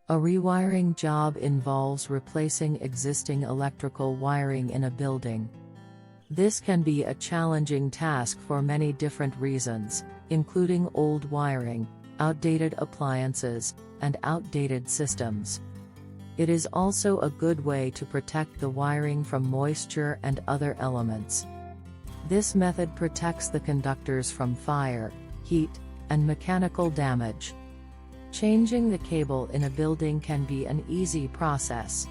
A rewiring job involves replacing existing electrical wiring in a building. This can be a challenging task for many different reasons, including old wiring, outdated appliances, and outdated systems. It is also a good way to protect the wiring from moisture and other elements. This method protects the conductors from fire, heat, and mechanical damage. Changing the cable in a building can be an easy process.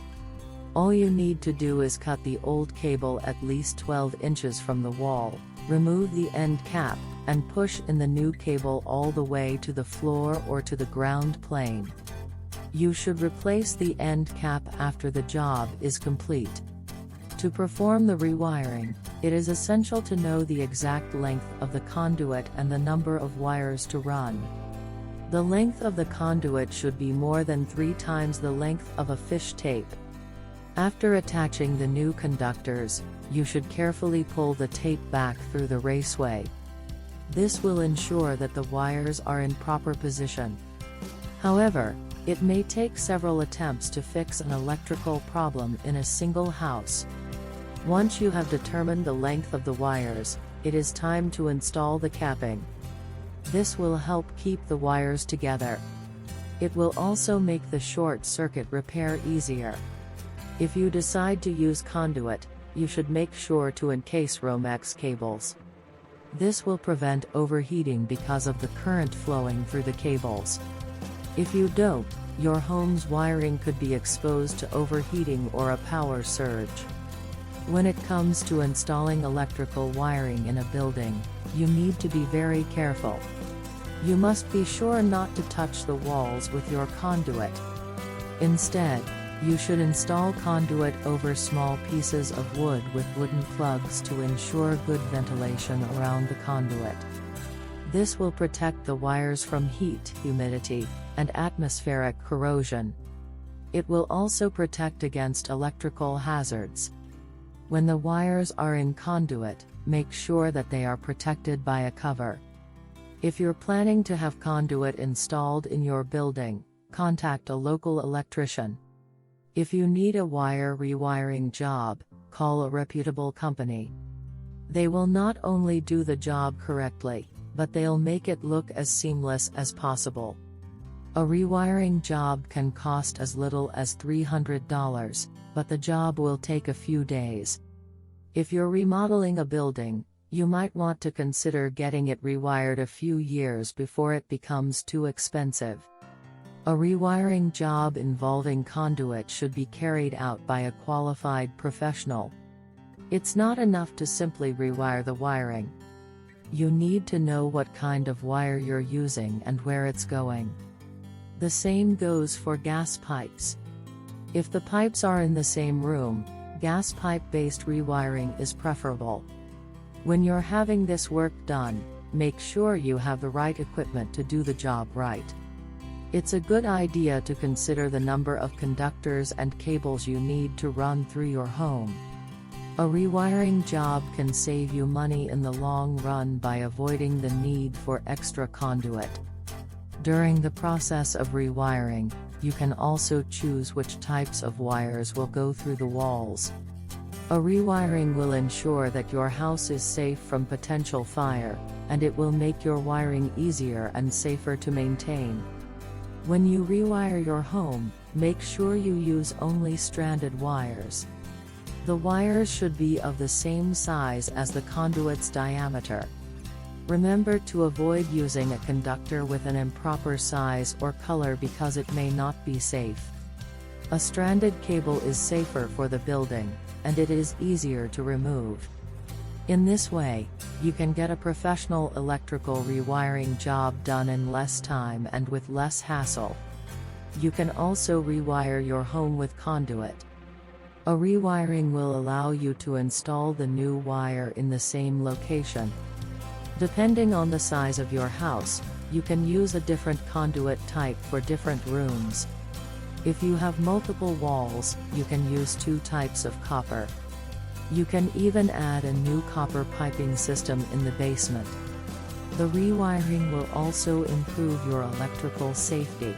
All you need to do is cut the old cable at least 12 inches from the wall, remove the end cap, and push in the new cable all the way to the floor or to the ground plane. You should replace the end cap after the job is complete. To perform the rewiring, it is essential to know the exact length of the conduit and the number of wires to run. The length of the conduit should be more than 3 times the length of a fish tape. After attaching the new conductors, you should carefully pull the tape back through the raceway. This will ensure that the wires are in proper position. However, it may take several attempts to fix an electrical problem in a single house. Once you have determined the length of the wires, it is time to install the capping. This will help keep the wires together. It will also make the short circuit repair easier. If you decide to use conduit, you should make sure to encase Romex cables. This will prevent overheating because of the current flowing through the cables. If you don't, your home's wiring could be exposed to overheating or a power surge. When it comes to installing electrical wiring in a building, you need to be very careful. You must be sure not to touch the walls with your conduit. Instead, you should install conduit over small pieces of wood with wooden plugs to ensure good ventilation around the conduit. This will protect the wires from heat, humidity, and atmospheric corrosion. It will also protect against electrical hazards. When the wires are in conduit, make sure that they are protected by a cover. If you're planning to have conduit installed in your building, contact a local electrician. If you need a wire rewiring job, call a reputable company. They will not only do the job correctly, but they'll make it look as seamless as possible. A rewiring job can cost as little as $300, but the job will take a few days. If you're remodeling a building, you might want to consider getting it rewired a few years before it becomes too expensive. A rewiring job involving conduit should be carried out by a qualified professional. It's not enough to simply rewire the wiring. You need to know what kind of wire you're using and where it's going. The same goes for gas pipes. If the pipes are in the same room, gas pipe-based rewiring is preferable. When you're having this work done, make sure you have the right equipment to do the job right. It's a good idea to consider the number of conductors and cables you need to run through your home. A rewiring job can save you money in the long run by avoiding the need for extra conduit. During the process of rewiring, you can also choose which types of wires will go through the walls. A rewiring will ensure that your house is safe from potential fire, and it will make your wiring easier and safer to maintain. When you rewire your home, make sure you use only stranded wires. The wires should be of the same size as the conduit's diameter. Remember to avoid using a conductor with an improper size or color because it may not be safe. A stranded cable is safer for the building, and it is easier to remove. In this way, you can get a professional electrical rewiring job done in less time and with less hassle. You can also rewire your home with conduit. A rewiring will allow you to install the new wire in the same location. Depending on the size of your house, you can use a different conduit type for different rooms. If you have multiple walls, you can use 2 types of copper. You can even add a new copper piping system in the basement. The rewiring will also improve your electrical safety.